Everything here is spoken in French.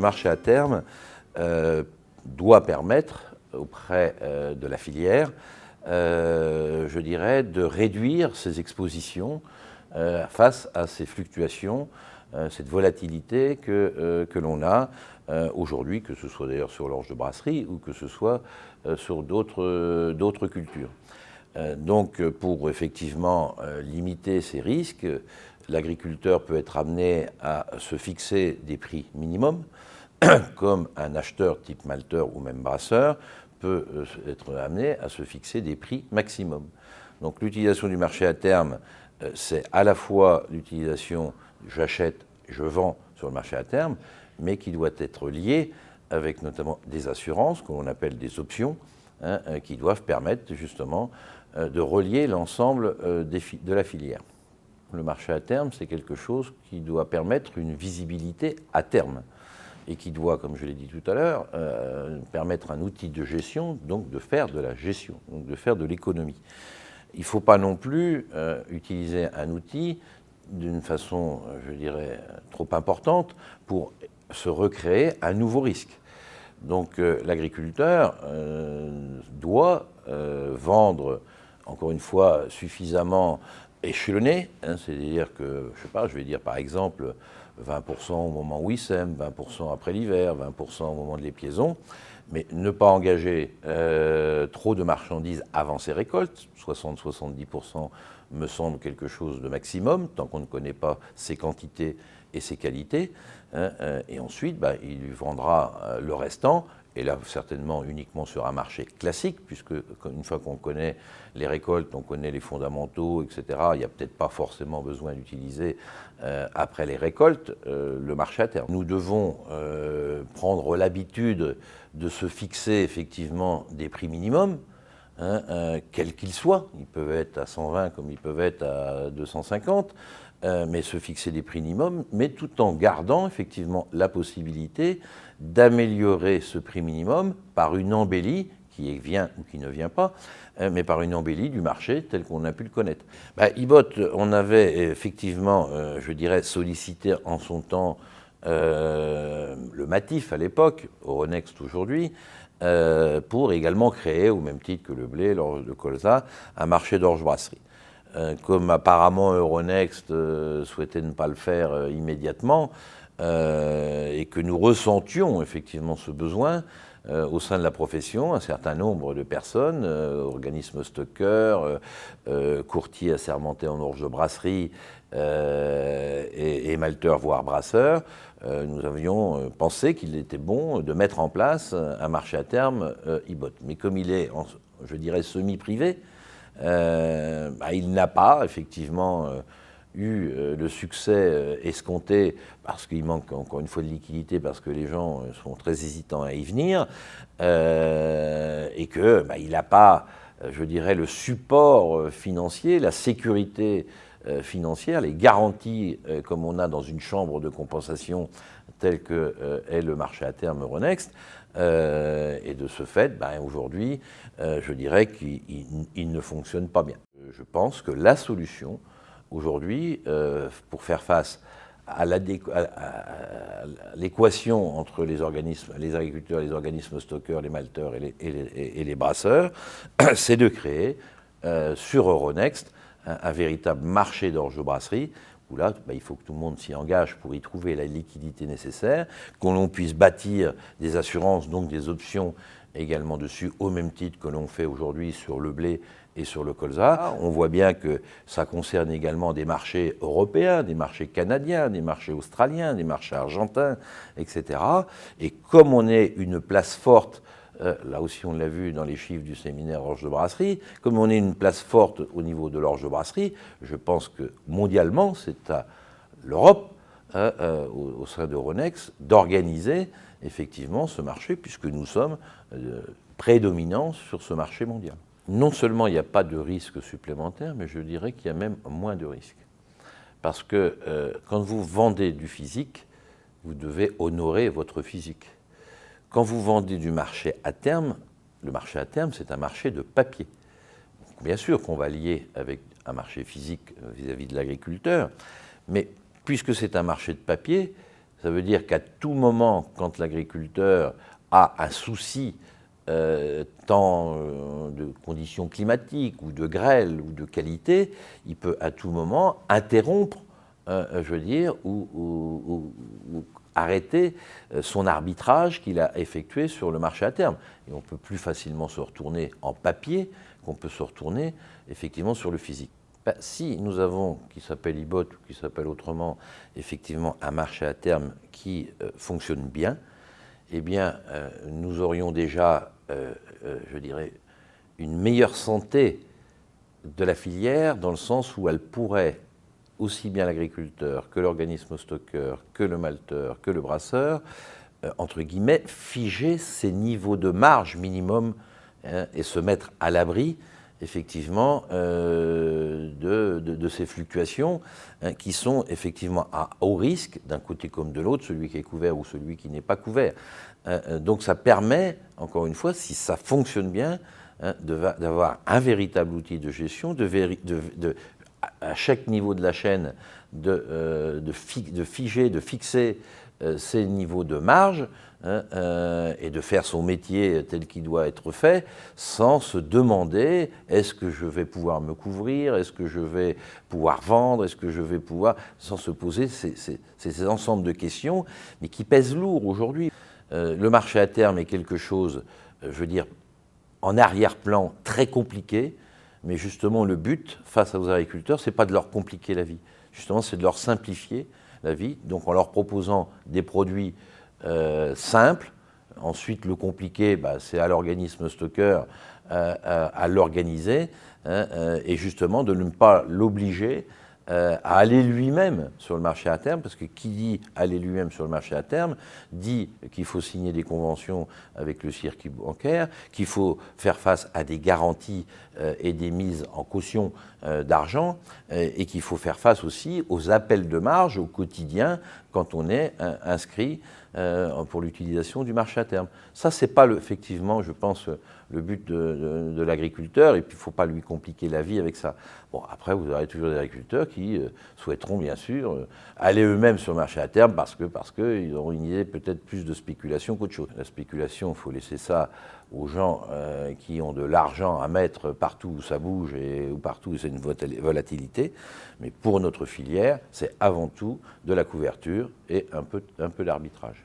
marché à terme doit permettre auprès de la filière, je dirais, de réduire ses expositions face à ces fluctuations, cette volatilité que l'on a aujourd'hui, que ce soit d'ailleurs sur l'orge de brasserie ou que ce soit sur d'autres cultures. Donc pour effectivement limiter ces risques, l'agriculteur peut être amené à se fixer des prix minimums, comme un acheteur type malteur ou même brasseur peut être amené à se fixer des prix maximums. Donc l'utilisation du marché à terme, c'est à la fois l'utilisation j'achète, je vends sur le marché à terme, mais qui doit être liée avec notamment des assurances, qu'on appelle des options, qui doivent permettre justement de relier l'ensemble de la filière. Le marché à terme, c'est quelque chose qui doit permettre une visibilité à terme et qui doit, comme je l'ai dit tout à l'heure, permettre un outil de gestion, donc de faire de la gestion, donc de faire de l'économie. Il ne faut pas non plus utiliser un outil d'une façon, je dirais, trop importante pour se recréer un nouveau risque. Donc l'agriculteur doit vendre, encore une fois, suffisamment échelonné, c'est-à-dire que, je sais pas, je vais dire par exemple 20% au moment où il sème, 20% après l'hiver, 20% au moment de l'épiaison, mais ne pas engager trop de marchandises avant ses récoltes, 60-70% me semble quelque chose de maximum, tant qu'on ne connaît pas ses quantités et ses qualités, et ensuite il lui vendra le restant, et là certainement uniquement sur un marché classique, puisque une fois qu'on connaît les récoltes, on connaît les fondamentaux, etc., il n'y a peut-être pas forcément besoin d'utiliser après les récoltes le marché à terme. Nous devons prendre l'habitude de se fixer effectivement des prix minimums, quels qu'ils soient. Ils peuvent être à 120 comme ils peuvent être à 250, mais se fixer des prix minimums, mais tout en gardant effectivement la possibilité d'améliorer ce prix minimum par une embellie qui vient ou qui ne vient pas, mais par une embellie du marché tel qu'on a pu le connaître. Ibot, on avait effectivement, je dirais, sollicité en son temps le Matif à l'époque, Euronext aujourd'hui, pour également créer, au même titre que le blé, le colza, un marché d'orge-brasserie. Comme apparemment Euronext souhaitait ne pas le faire immédiatement, et que nous ressentions effectivement ce besoin au sein de la profession, un certain nombre de personnes, organismes stockeurs, courtiers assermentés en orge de brasserie et malteurs, voire brasseurs, nous avions pensé qu'il était bon de mettre en place un marché à terme Ibot. Mais comme il est, je dirais, semi-privé, il n'a pas effectivement eu le succès escompté parce qu'il manque encore une fois de liquidité, parce que les gens sont très hésitants à y venir, et qu'il n'a pas, je dirais, le support financier, la sécurité financière, les garanties comme on a dans une chambre de compensation telle que est le marché à terme Euronext. Et de ce fait, aujourd'hui, je dirais qu'il ne fonctionne pas bien. Je pense que la solution, aujourd'hui, pour faire face à l'équation entre les organismes, les agriculteurs, les organismes stockeurs, les malteurs et les brasseurs, c'est de créer sur Euronext un véritable marché d'orge de brasserie, où là, il faut que tout le monde s'y engage pour y trouver la liquidité nécessaire, qu'on puisse bâtir des assurances, donc des options également dessus, au même titre que l'on fait aujourd'hui sur le blé et sur le colza. On voit bien que ça concerne également des marchés européens, des marchés canadiens, des marchés australiens, des marchés argentins, etc. Et comme on est une place forte, là aussi on l'a vu dans les chiffres du séminaire orge de brasserie, comme on est une place forte au niveau de l'orge de brasserie, je pense que mondialement c'est à l'Europe, au sein d'Euronext, d'organiser effectivement ce marché, puisque nous sommes prédominants sur ce marché mondial. Non seulement il n'y a pas de risque supplémentaire, mais je dirais qu'il y a même moins de risques. Parce que quand vous vendez du physique, vous devez honorer votre physique. Quand vous vendez du marché à terme, le marché à terme, c'est un marché de papier. Bien sûr qu'on va lier avec un marché physique vis-à-vis de l'agriculteur, mais puisque c'est un marché de papier, Ça veut dire qu'à tout moment, quand l'agriculteur a un souci, tant de conditions climatiques ou de grêle ou de qualité, il peut à tout moment interrompre, je veux dire, ou arrêter son arbitrage qu'il a effectué sur le marché à terme. Et on peut plus facilement se retourner en papier qu'on peut se retourner effectivement sur le physique. Ben, si nous avons, qui s'appelle IBOT ou qui s'appelle autrement, effectivement un marché à terme qui fonctionne bien, eh bien, nous aurions déjà, je dirais, une meilleure santé de la filière, dans le sens où elle pourrait, aussi bien l'agriculteur que l'organisme stockeur, que le malteur, que le brasseur, entre guillemets, figer ses niveaux de marge minimum, hein, et se mettre à l'abri, effectivement, de ces fluctuations, hein, qui sont effectivement à haut risque, d'un côté comme de l'autre, celui qui est couvert ou celui qui n'est pas couvert. Donc ça permet, encore une fois, si ça fonctionne bien, hein, d'avoir un véritable outil de gestion, à chaque niveau de la chaîne, de figer, de fixer ces niveaux de marge, hein, et de faire son métier tel qu'il doit être fait, sans se demander est-ce que je vais pouvoir me couvrir, est-ce que je vais pouvoir vendre, est-ce que je vais pouvoir, sans se poser ces ensembles de questions, mais qui pèsent lourd aujourd'hui. Le marché à terme est quelque chose, je veux dire, en arrière-plan très compliqué, mais justement le but face aux agriculteurs, ce n'est pas de leur compliquer la vie, justement c'est de leur simplifier la vie, donc en leur proposant des produits simples. Ensuite, le compliqué, bah, c'est à l'organisme stockeur à l'organiser, hein, et justement de ne pas l'obliger à aller lui-même sur le marché à terme, parce que qui dit aller lui-même sur le marché à terme, dit qu'il faut signer des conventions avec le circuit bancaire, qu'il faut faire face à des garanties et des mises en caution d'argent, et qu'il faut faire face aussi aux appels de marge au quotidien quand on est inscrit pour l'utilisation du marché à terme. Ça, c'est pas effectivement, je pense, le but de l'agriculteur, et puis il ne faut pas lui compliquer la vie avec ça. Bon, après, vous aurez toujours des agriculteurs qui souhaiteront, bien sûr, aller eux-mêmes sur le marché à terme parce qu'ils auront une idée peut-être plus de spéculation qu'autre chose. La spéculation, il faut laisser ça aux gens qui ont de l'argent à mettre partout où ça bouge et où partout où c'est une volatilité. Mais pour notre filière, c'est avant tout de la couverture et un peu d'arbitrage.